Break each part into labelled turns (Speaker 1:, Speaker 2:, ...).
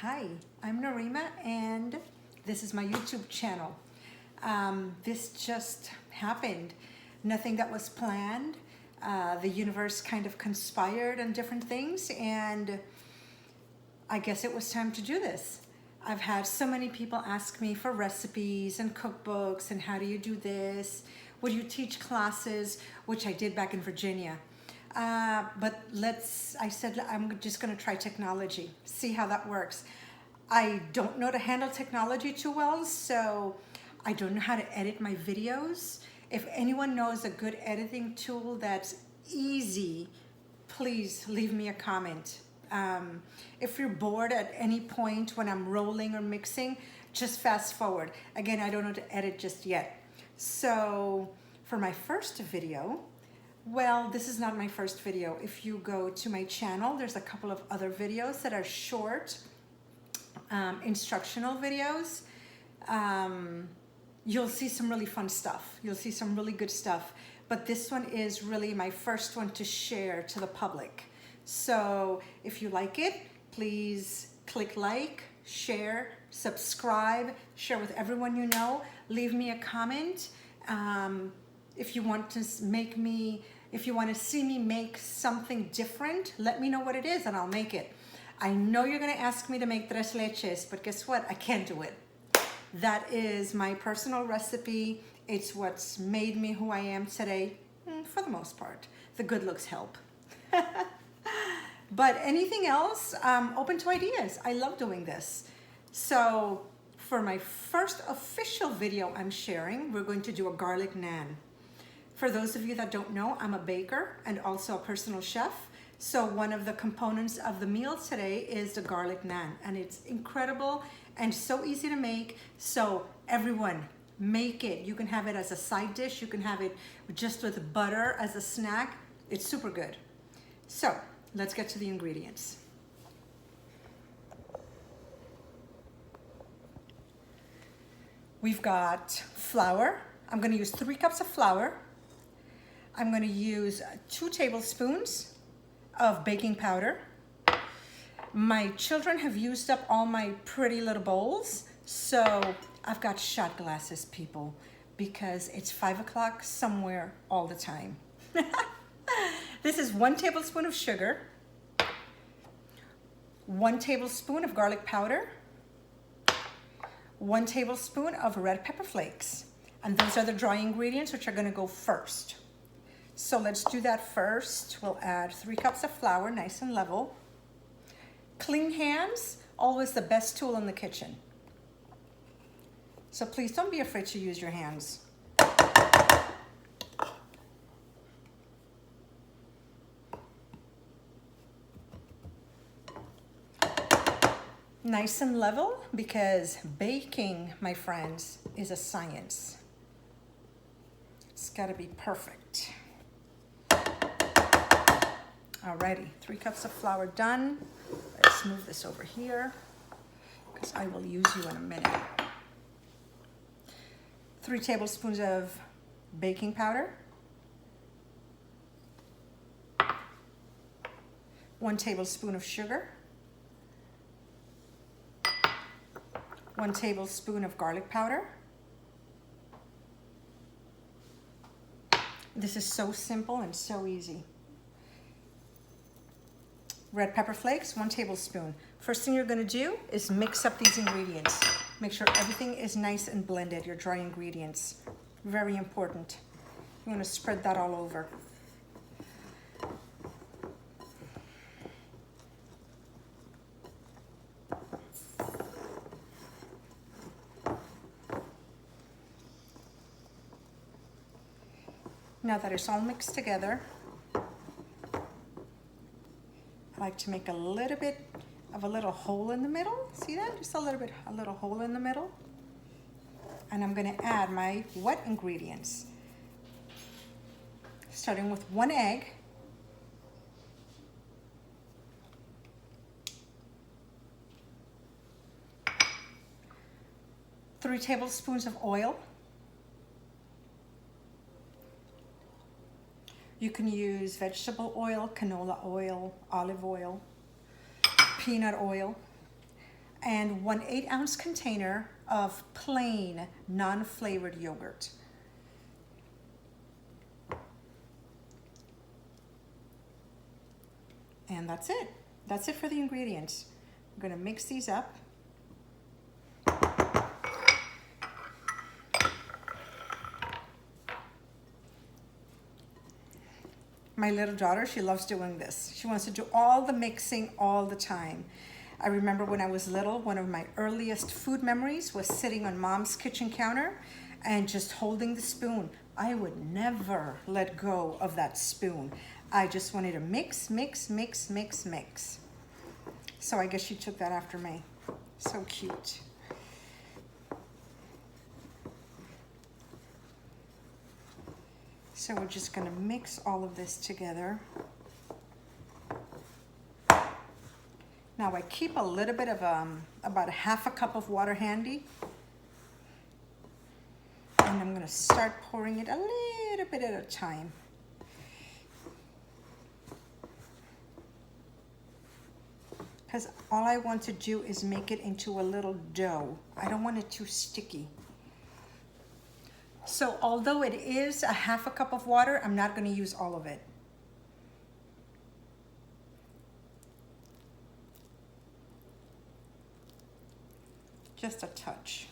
Speaker 1: Hi, I'm Narima and this is my YouTube channel. This just happened. Nothing that was planned. The universe kind of conspired on different things and I guess it was time to do this. I've had so many people ask me for recipes and cookbooks and how do you do this? Would you teach classes? Which I did back in Virginia. But I said, I'm just gonna try technology, see how that works. I don't know to handle technology too well, so I don't know how to edit my videos. If anyone knows a good editing tool that's easy, please leave me a comment. If you're bored at any point when I'm rolling or mixing, just fast forward. Again, I don't know to edit just yet. So for my first video, well, this is not my first video. If you go to my channel, there's a couple of other videos that are short, instructional videos. You'll see some really fun stuff. You'll see some really good stuff. But this one is really my first one to share to the public. So if you like it, please click like, share, subscribe, share with everyone you know. Leave me a comment. If you want to if you want to see me make something different, let me know what it is and I'll make it. I know you're going to ask me to make tres leches, but guess what? I can't do it. That is my personal recipe. It's what's made me who I am today, for the most part. The good looks help. But anything else, open to ideas. I love doing this. So for my first official video I'm sharing, we're going to do a garlic naan. For those of you that don't know, I'm a baker and also a personal chef. So one of the components of the meal today is the garlic naan, and it's incredible and so easy to make. So everyone, make it. You can have it as a side dish. You can have it just with butter as a snack. It's super good. So let's get to the ingredients. We've got flour. I'm going to use 3 cups of flour. I'm going to use 2 tablespoons of baking powder. My children have used up all my pretty little bowls, so I've got shot glasses, people, because it's 5 o'clock somewhere all the time. This is 1 tablespoon of sugar, 1 tablespoon of garlic powder, 1 tablespoon of red pepper flakes, and those are the dry ingredients which are going to go first. So let's do that first. We'll add 3 cups of flour, nice and level. Clean hands, always the best tool in the kitchen. So please don't be afraid to use your hands. Nice and level, because baking, my friends, is a science. It's got to be perfect. Alrighty, 3 cups of flour done. Let's move this over here because I will use you in a minute. 3 tablespoons of baking powder. 1 tablespoon of sugar. 1 tablespoon of garlic powder. This is so simple and so easy. Red pepper flakes, 1 tablespoon. First thing you're going to do is mix up these ingredients. Make sure everything is nice and blended, your dry ingredients. Very important. You want to spread that all over. Now that it's all mixed together, I like to make a little bit of a little hole in the middle. See that? Just a little hole in the middle. And I'm going to add my wet ingredients. Starting with 1 egg. Three tablespoons of oil. You can use vegetable oil, canola oil, olive oil, peanut oil. and 1 8-ounce container of plain non-flavored yogurt. And that's it. That's it for the ingredients. I'm going to mix these up. My little daughter, she loves doing this. She wants to do all the mixing all the time. I remember when I was little, one of my earliest food memories was sitting on mom's kitchen counter and just holding the spoon. I would never let go of that spoon. I just wanted to mix, mix, mix, mix, mix. So I guess she took that after me. So cute. So we're just gonna mix all of this together. Now I keep a little bit of, about 1/2 cup of water handy. And I'm gonna start pouring it a little bit at a time. Because all I want to do is make it into a little dough. I don't want it too sticky. So although it is 1/2 cup of water, I'm not going to use all of it. Just a touch.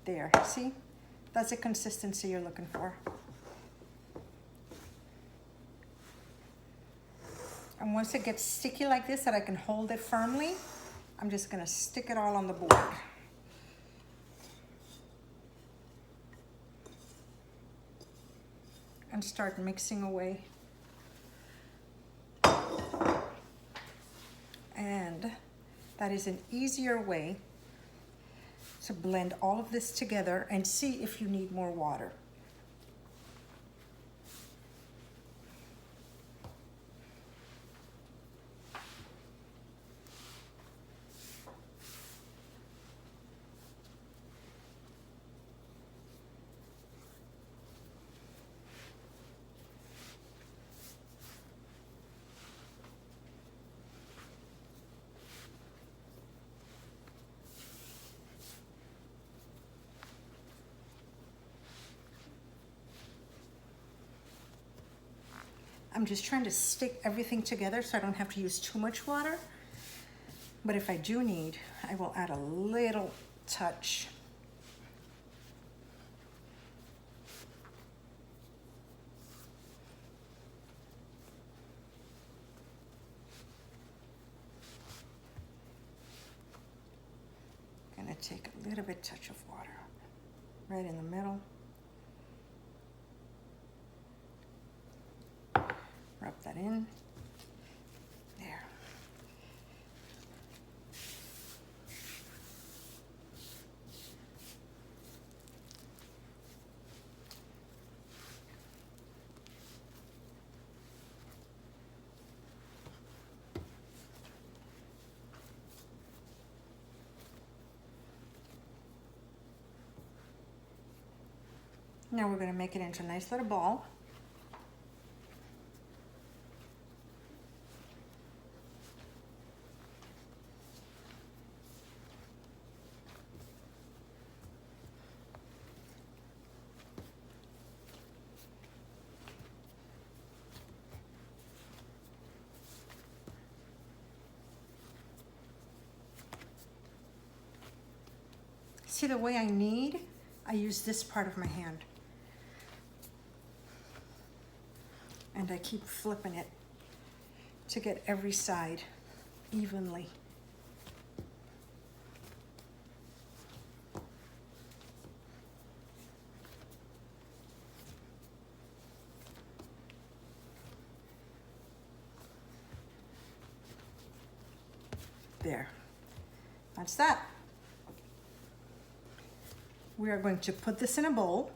Speaker 1: There, see? That's the consistency you're looking for. And once it gets sticky like this, that I can hold it firmly, I'm just gonna stick it all on the board. And start mixing away. And that is an easier way to blend all of this together and see if you need more water. I'm just trying to stick everything together so I don't have to use too much water. But if I do need, I will add a little touch. Gonna take a little bit touch of water right in the middle. Rub that in. There. Now we're going to make it into a nice little ball. See the way I knead? I use this part of my hand. And I keep flipping it to get every side evenly. There. That's that. We are going to put this in a bowl.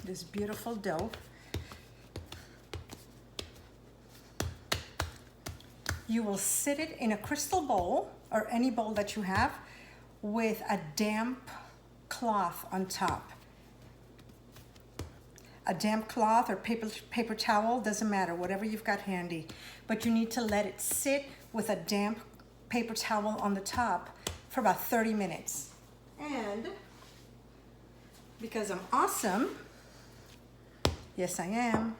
Speaker 1: This beautiful dough. You will sit it in a crystal bowl or any bowl that you have with a damp cloth on top. a damp cloth or paper towel, doesn't matter, whatever you've got handy. But you need to let it sit with a damp paper towel on the top for about 30 minutes. And because I'm awesome, yes I am,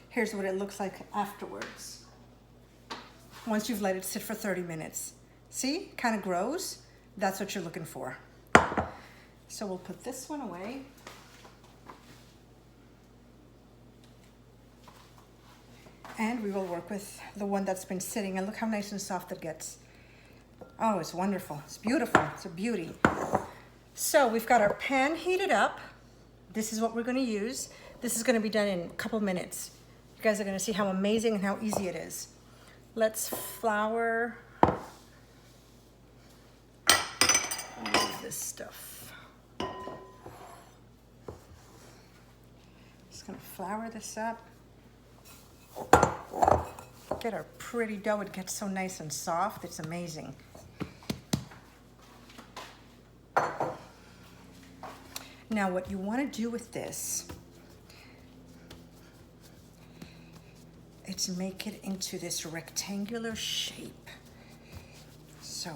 Speaker 1: here's what it looks like afterwards. Once you've let it sit for 30 minutes. See, kind of grows. That's what you're looking for. So we'll put this one away. And we will work with the one that's been sitting, and look how nice and soft it gets. Oh, it's wonderful. It's beautiful. It's a beauty. So we've got our pan heated up. This is what we're going to use. This is going to be done in a couple minutes. You guys are going to see how amazing and how easy it is. Let's flour all of this stuff. Just going to flour this up. Get our pretty dough. It gets so nice and soft. It's amazing. Now what you want to do with this, it's make it into this rectangular shape. So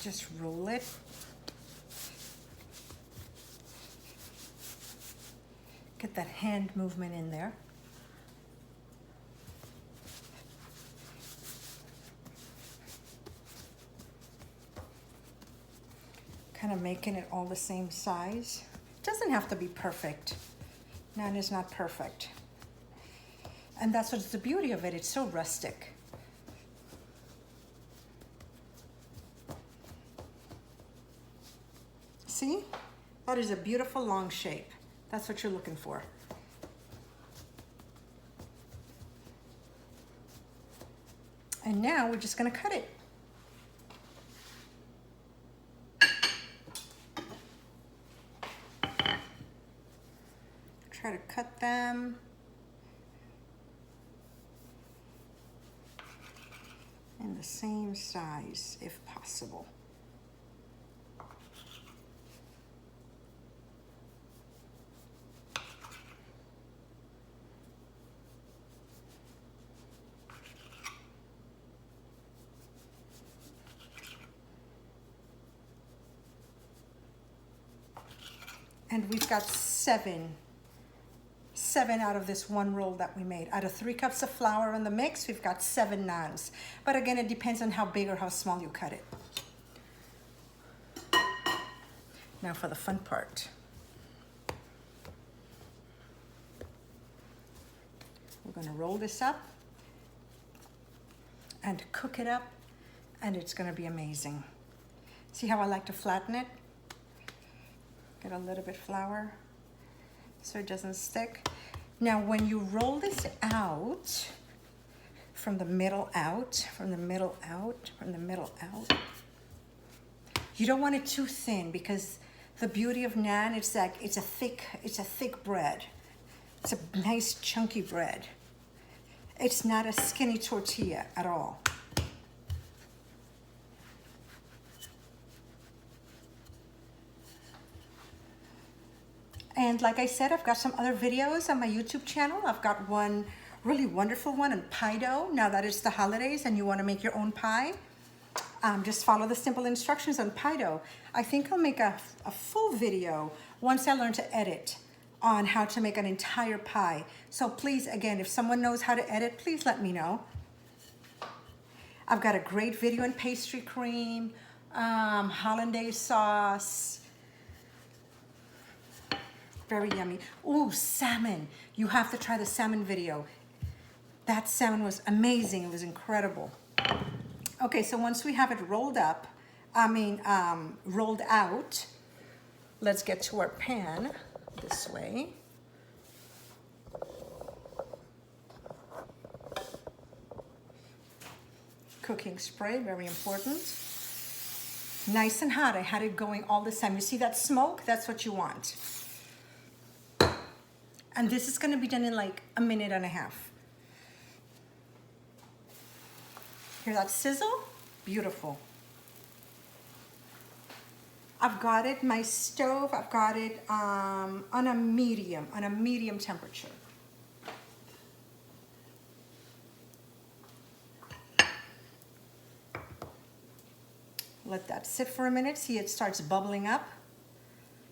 Speaker 1: just roll it. Get that hand movement in there. Kind of making it all the same size. It doesn't have to be perfect. Naan is not perfect. And that's what's the beauty of it. It's so rustic. See? That is a beautiful long shape. That's what you're looking for. And now we're just going to cut it. Try to cut them in the same size if possible. And we've got seven out of this one roll that we made. Out of 3 cups of flour in the mix, we've got 7 naans. But again, it depends on how big or how small you cut it. Now for the fun part. We're going to roll this up and cook it up, and it's going to be amazing. See how I like to flatten it? Get a little bit flour so it doesn't stick. Now when you roll this out, from the middle out, you don't want it too thin, because the beauty of naan, it's like it's a thick bread. It's a nice chunky bread. It's not a skinny tortilla at all. And like I said, I've got some other videos on my YouTube channel. I've got one really wonderful one on pie dough. Now that it's the holidays and you want to make your own pie, just follow the simple instructions on pie dough. I think I'll make a full video once I learn to edit on how to make an entire pie. So please, again, if someone knows how to edit, please let me know. I've got a great video on pastry cream, hollandaise sauce. Very yummy. Ooh, salmon. You have to try the salmon video. That salmon was amazing. It was incredible. Okay, so once we have it rolled out, let's get to our pan this way. Cooking spray, very important. Nice and hot. I had it going all this time. You see that smoke? That's what you want. And this is going to be done in like a minute and a half. Hear that sizzle? Beautiful. I've got it, my stove, I've got it on a medium temperature. Let that sit for a minute. See, it starts bubbling up.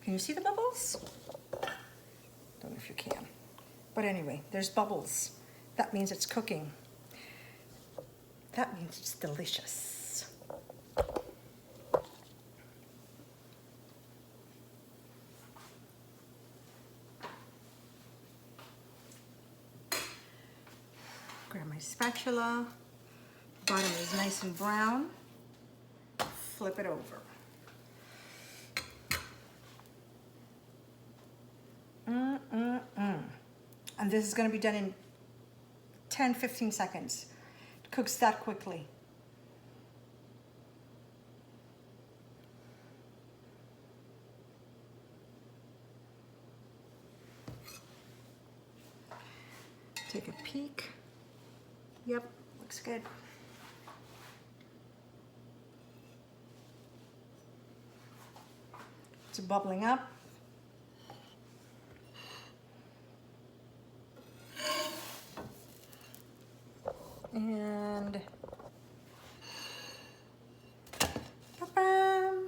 Speaker 1: Can you see the bubbles? Don't know if you can. But anyway, there's bubbles. That means it's cooking. That means it's delicious. Grab my spatula. Bottom is nice and brown. Flip it over. And this is going to be done in 10-15 seconds. It cooks that quickly. Take a peek. Yep, looks good. It's bubbling up. And ba-bam,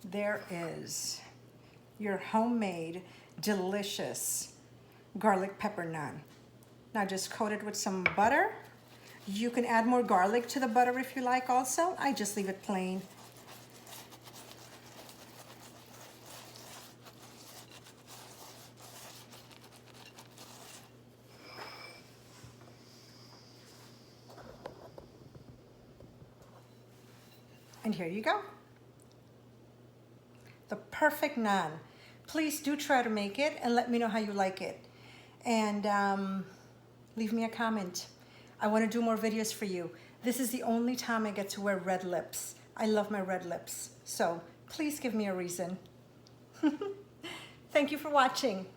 Speaker 1: there is your homemade, delicious garlic pepper naan. Now just coat it with some butter. You can add more garlic to the butter if you like also. I just leave it plain. And here you go. The perfect naan. Please do try to make it and let me know how you like it. And leave me a comment. I want to do more videos for you. This is the only time I get to wear red lips. I love my red lips. So please give me a reason. Thank you for watching.